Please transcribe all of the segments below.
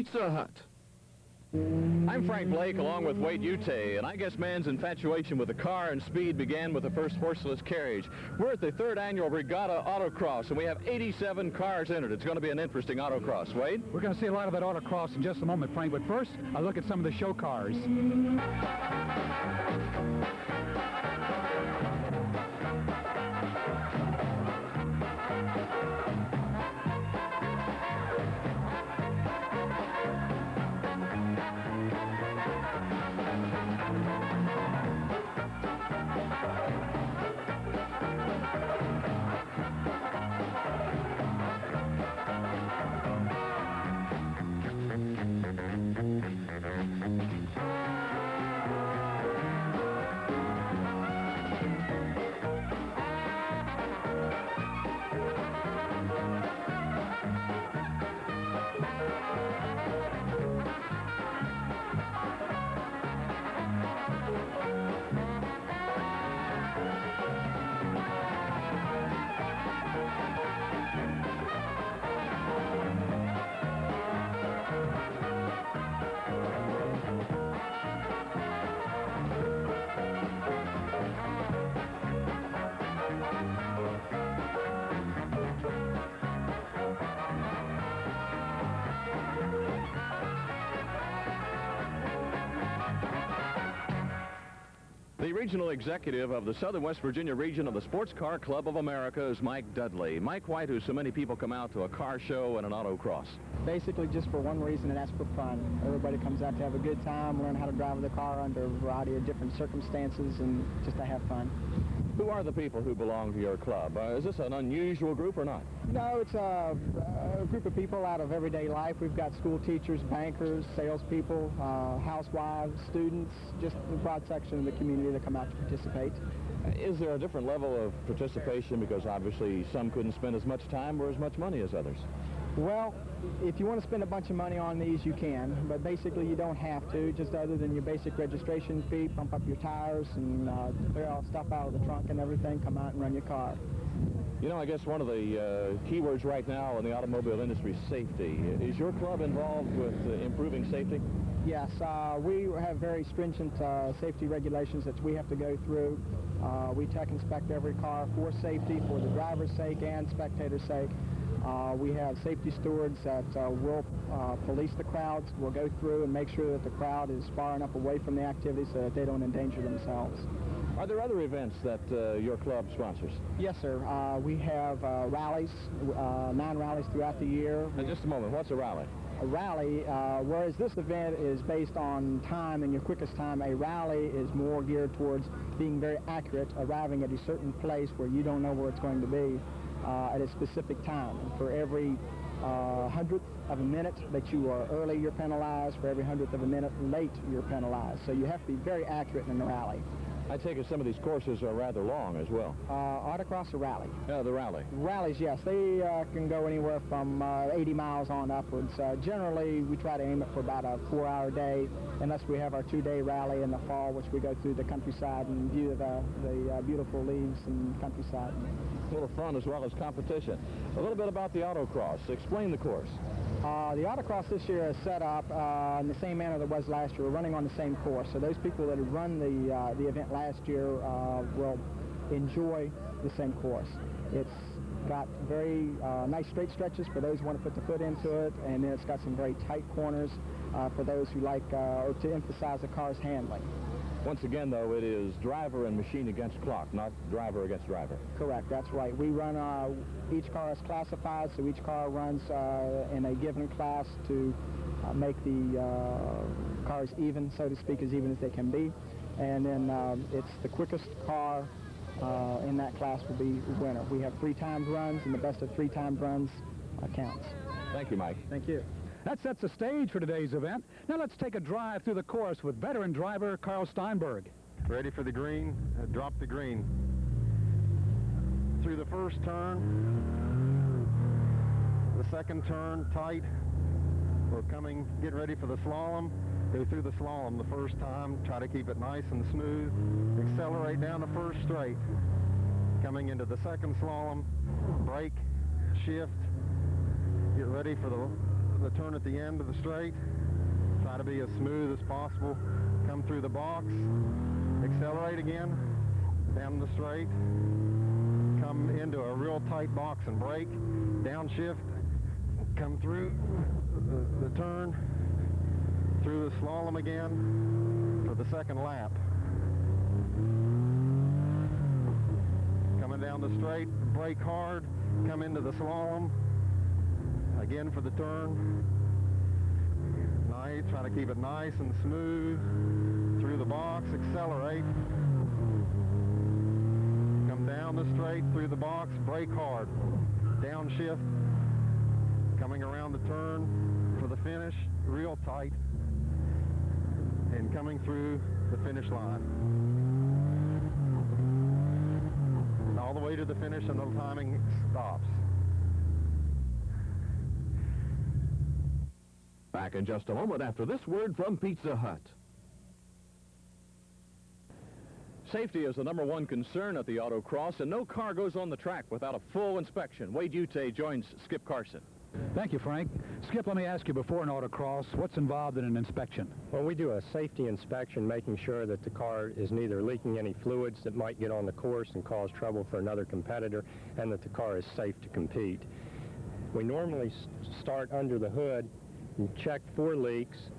Pizza Hut. I'm Frank Blake along with Wade Ute, and I guess man's infatuation with the car and speed began with the first horseless carriage. We're at the 3rd annual Regatta Autocross, and we have 87 cars in it. It's going to be an interesting autocross. Wade? We're going to see a lot of that autocross in just a moment, Frank, but first, I'll look at some of the show cars. The regional executive of the Southern West Virginia region of the Sports Car Club of America is Mike Dudley. Mike, why do so many people come out to a car show and an autocross? Basically just for one reason, and that's for fun. Everybody comes out to have a good time, learn how to drive the car under a variety of different circumstances, and just to have fun. Who are the people who belong to your club? Is this an unusual group or not? No, it's a group of people out of everyday life. We've got school teachers, bankers, salespeople, housewives, students, just a broad section of the community that come out to participate. Is there a different level of participation because obviously some couldn't spend as much time or as much money as others? Well, if you want to spend a bunch of money on these, you can, but basically you don't have to, just other than your basic registration fee, pump up your tires, and clear all stuff out of the trunk and everything, come out and run your car. You know, I guess one of the keywords right now in the automobile industry is safety. Is your club involved with improving safety? Yes, we have very stringent safety regulations that we have to go through. We tech inspect every car for safety, for the driver's sake and spectator's sake. We have safety stewards that will police the crowds. We'll go through and make sure that the crowd is far enough away from the activity so that they don't endanger themselves. Are there other events that your club sponsors? Yes, sir. We have rallies, 9 rallies throughout the year. In just a moment, what's a rally? A rally, whereas this event is based on time and your quickest time, a rally is more geared towards being very accurate, arriving at a certain place where you don't know where it's going to be at a specific time. And for every 100th of a minute that you are early, you're penalized. For every 100th of a minute late, you're penalized. So you have to be very accurate in the rally. I take it some of these courses are rather long as well. Autocross or rally? The rally. Rallies, yes. They can go anywhere from 80 miles on upwards. Generally, we try to aim it for about a 4-hour day, unless we have our 2-day rally in the fall, which we go through the countryside and view the beautiful leaves and countryside. A little fun as well as competition. A little bit about the autocross. Explain the course. The autocross this year is set up in the same manner that was last year. We're running on the same course. So those people that have run the event last year will enjoy the same course. It's got very nice straight stretches for those who want to put the foot into it, and then it's got some very tight corners for those who like or to emphasize the car's handling. Once again, though, it is driver and machine against clock, not driver against driver. Correct, that's right. We run, each car is classified, so each car runs in a given class to make the cars even, so to speak, as even as they can be. And then it's the quickest car in that class will be the winner. We have 3 timed runs, and the best of 3 timed runs counts. Thank you, Mike. Thank you. That sets the stage for today's event. Now let's take a drive through the course with veteran driver Carl Steinberg. Ready for the green, drop the green. Through the first turn, the second turn, tight. We're getting ready for the slalom. Go through the slalom the first time, try to keep it nice and smooth. Accelerate down the first straight. Coming into the second slalom, brake, shift, get ready for the the turn at the end of the straight. Try to be as smooth as possible. Come through the box, accelerate again, down the straight, come into a real tight box and brake, downshift, come through the turn, through the slalom again for the second lap. Coming down the straight, brake hard, come into the slalom, again for the turn. Nice, try to keep it nice and smooth. Through the box, accelerate. Come down the straight, through the box, brake hard. Downshift. Coming around the turn for the finish, real tight. And coming through the finish line. All the way to the finish until the timing stops. Back in just a moment after this word from Pizza Hut. Safety is the #1 concern at the Autocross, and no car goes on the track without a full inspection. Wade Ute joins Skip Carson. Thank you, Frank. Skip, let me ask you, before an autocross, what's involved in an inspection? Well, we do a safety inspection, making sure that the car is neither leaking any fluids that might get on the course and cause trouble for another competitor, and that the car is safe to compete. We normally start under the hood and check for leaks,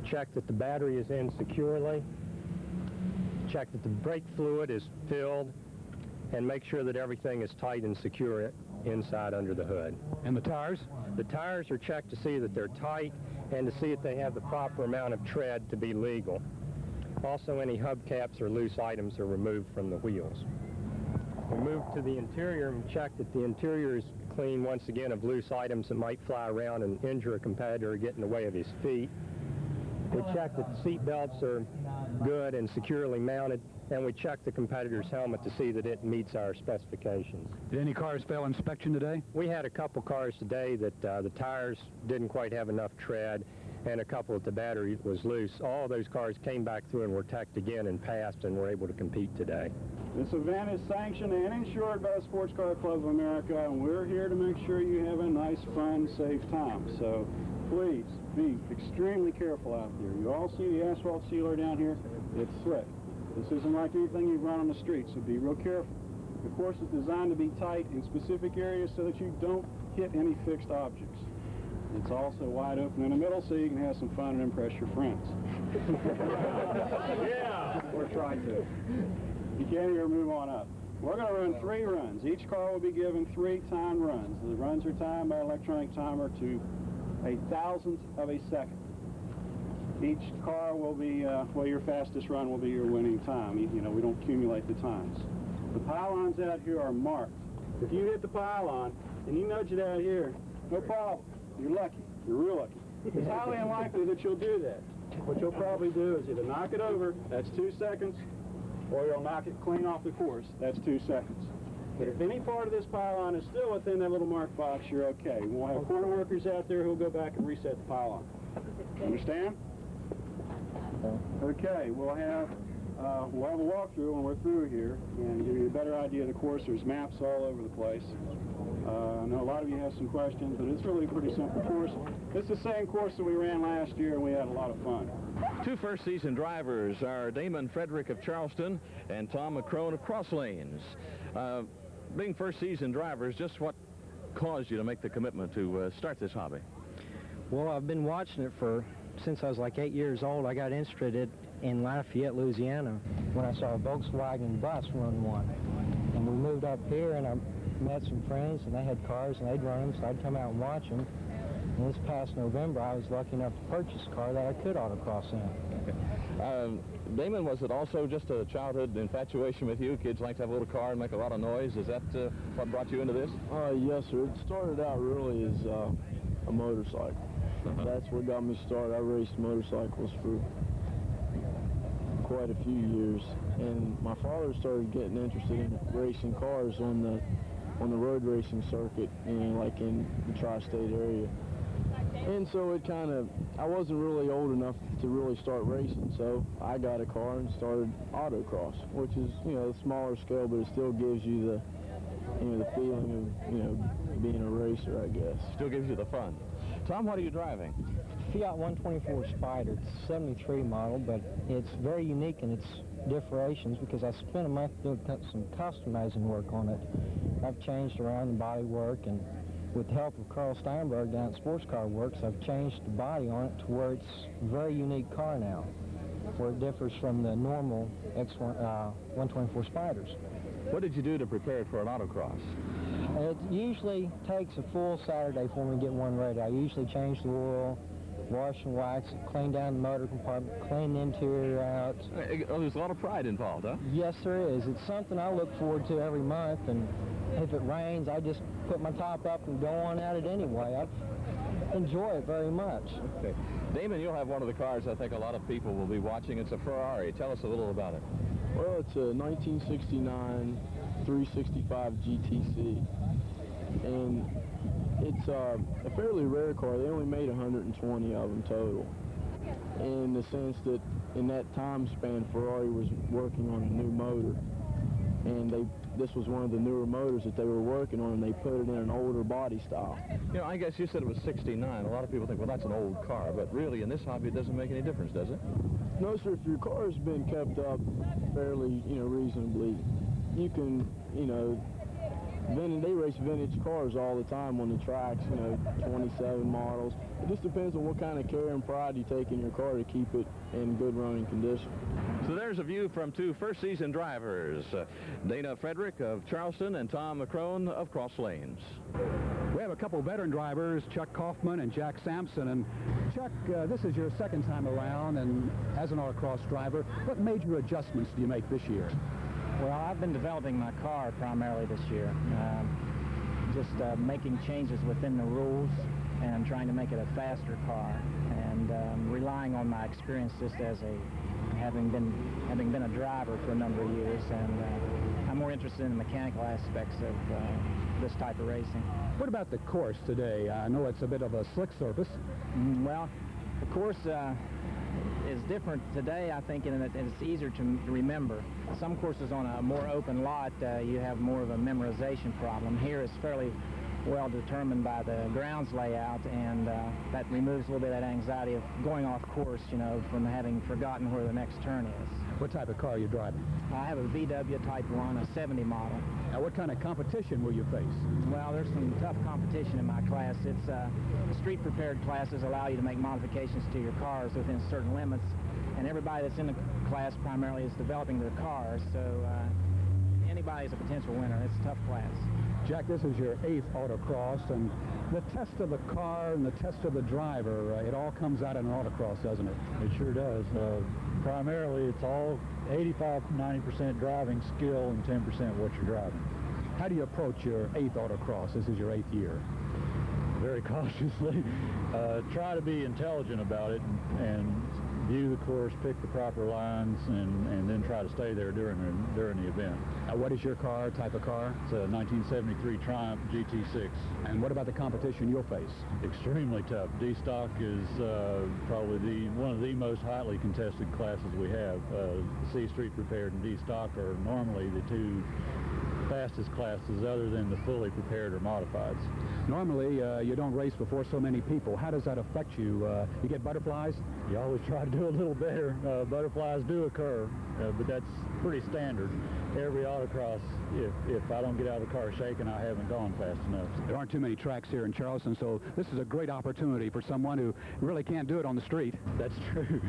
check that the battery is in securely, check that the brake fluid is filled, and make sure that everything is tight and secure inside under the hood. And the tires? The tires are checked to see that they're tight and to see if they have the proper amount of tread to be legal. Also, any hubcaps or loose items are removed from the wheels. We move to the interior and check that the interior is clean once again of loose items that might fly around and injure a competitor or get in the way of his feet. We check that the seat belts are good and securely mounted, and we check the competitor's helmet to see that it meets our specifications. Did any cars fail inspection today? We had a couple cars today that the tires didn't quite have enough tread, and a couple that the battery was loose. All those cars came back through and were checked again and passed, and were able to compete today. This event is sanctioned and insured by the Sports Car Club of America, and we're here to make sure you have a nice, fun, safe time. So please be extremely careful out there. You all see the asphalt sealer down here? It's slick. This isn't like anything you run on the street, so be real careful. The course is designed to be tight in specific areas so that you don't hit any fixed objects. It's also wide open in the middle so you can have some fun and impress your friends. Yeah! Or try to. You can't even move on up. We're going to run 3 runs. Each car will be given 3 timed runs. The runs are timed by electronic timer to 1/1000th of a second. Each car will be, well, your fastest run will be your winning time. You know, we don't accumulate the times. The pylons out here are marked. If you hit the pylon and you nudge it out here, no problem. You're lucky. You're real lucky. It's highly unlikely that you'll do that. What you'll probably do is either knock it over, that's 2 seconds, or you'll knock it clean off the course, that's 2 seconds. But if any part of this pylon is still within that little marked box, you're okay. We'll have corner workers out there who'll go back and reset the pylon. Understand? Okay, we'll have a walkthrough when we're through here and give you a better idea of the course. There's maps all over the place. I know a lot of you have some questions, but it's really a pretty simple course. It's the same course that we ran last year, and we had a lot of fun. 2 first-season drivers are Damon Frederick of Charleston and Tom McCrone of Cross Lanes. Being first-season drivers, just what caused you to make the commitment to start this hobby? Well, I've been watching it since I was like 8 years old. I got interested in Lafayette, Louisiana, when I saw a Volkswagen bus run one. And we moved up here, and I met some friends, and they had cars, and they'd run them, so I'd come out and watch them. And this past November, I was lucky enough to purchase a car that I could autocross in. Damon, was it also just a childhood infatuation with you? Kids like to have a little car and make a lot of noise. Is that what brought you into this? Yes, sir. It started out really as a motorcycle. That's what got me started. I raced motorcycles for quite a few years, and my father started getting interested in racing cars on the road racing circuit, like in the tri-state area. And so it kind of, I wasn't really old enough to really start racing, so I got a car and started autocross, which is, a smaller scale, but it still gives you the feeling of, being a racer, I guess. Still gives you the fun. Tom, what are you driving? Fiat 124 Spider. It's 73 model, but it's very unique in its differentiations because I spent a month doing some customizing work on it. I've changed around the body work, and with the help of Carl Steinberg down at Sports Car Works, I've changed the body on it to where it's a very unique car now, where it differs from the normal 124 Spiders. What did you do to prepare it for an autocross? It usually takes a full Saturday for me to get one ready. I usually change the oil, wash and wax it, clean down the motor compartment, clean the interior out. Oh, there's a lot of pride involved, huh? Yes, there is. It's something I look forward to every month, and if it rains, I just put my top up and go on at it anyway. I enjoy it very much. Okay. Damon, you'll have one of the cars I think a lot of people will be watching. It's a Ferrari. Tell us a little about it. Well, it's a 1969 365 GTC, and it's a fairly rare car. They only made 120 of them total, in the sense that in that time span, Ferrari was working on a new motor, and this was one of the newer motors that they were working on, and they put it in an older body style. You know, I guess you said it was 69. A lot of people think, well, that's an old car, but really in this hobby it doesn't make any difference, does it? No, sir. If your car's been kept up fairly, reasonably, you can, they race vintage cars all the time on the tracks, 27 models. It just depends on what kind of care and pride you take in your car to keep it in good running condition. So there's a view from two first-season drivers, Dana Frederick of Charleston and Tom McCrone of Cross Lanes. We have a couple veteran drivers, Chuck Kaufman and Jack Sampson. And Chuck, this is your second time around, and as an autocross driver, what major adjustments do you make this year? Well, I've been developing my car primarily this year, just making changes within the rules and trying to make it a faster car, and relying on my experience just as having been a driver for a number of years, and I'm more interested in the mechanical aspects of this type of racing. What about the course today? I know it's a bit of a slick surface. Well, the course is different today, I think, in that it's easier to remember. Some courses on a more open lot, you have more of a memorization problem. Here it's fairly well determined by the grounds layout, and that removes a little bit of that anxiety of going off course, from having forgotten where the next turn is. What type of car are you driving? I have a VW Type 1, a 70 model. Now, what kind of competition will you face? Well, there's some tough competition in my class. It's street-prepared classes allow you to make modifications to your cars within certain limits, and everybody that's in the class primarily is developing their cars, so anybody's a potential winner. It's a tough class. Jack, this is your 8th autocross, and the test of the car and the test of the driver, it all comes out in an autocross, doesn't it? It sure does. Primarily, it's all 85-90% driving skill and 10% what you're driving. How do you approach your 8th autocross? This is your 8th year. Very cautiously. Try to be intelligent about it and view the course, pick the proper lines, and then try to stay there during the event. What is your car, type of car? It's a 1973 Triumph GT6. And what about the competition you'll face? Extremely tough. D-Stock is probably one of the most highly contested classes we have. C Street Prepared and D-Stock are normally the two fastest classes other than the fully prepared or modifieds. Normally, you don't race before so many people. How does that affect you? You get butterflies? You always try to do a little better. Butterflies do occur, but that's pretty standard. Every autocross, if I don't get out of the car shaking, I haven't gone fast enough. There aren't too many tracks here in Charleston, so this is a great opportunity for someone who really can't do it on the street. That's true.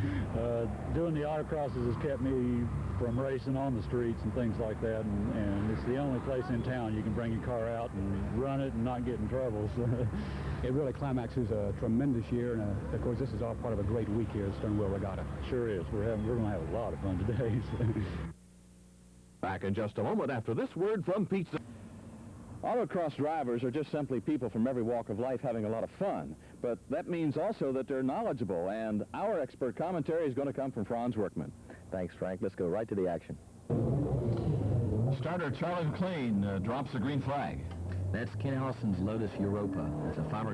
Doing the autocrosses has kept me from racing on the streets and things like that, and it's the only place in town you can bring your car out and run it and not get in trouble. So it really climaxes a tremendous year, and of course this is all part of a great week here at Sternwheel Regatta. Sure is. We're going to have a lot of fun today. Back in just a moment after this word from Pizza. Autocross drivers are just simply people from every walk of life having a lot of fun, but that means also that they're knowledgeable, and our expert commentary is going to come from Franz Workman. Thanks, Frank. Let's go right to the action. Starter Charlie McLean drops the green flag. That's Ken Allison's Lotus Europa. It's a fiber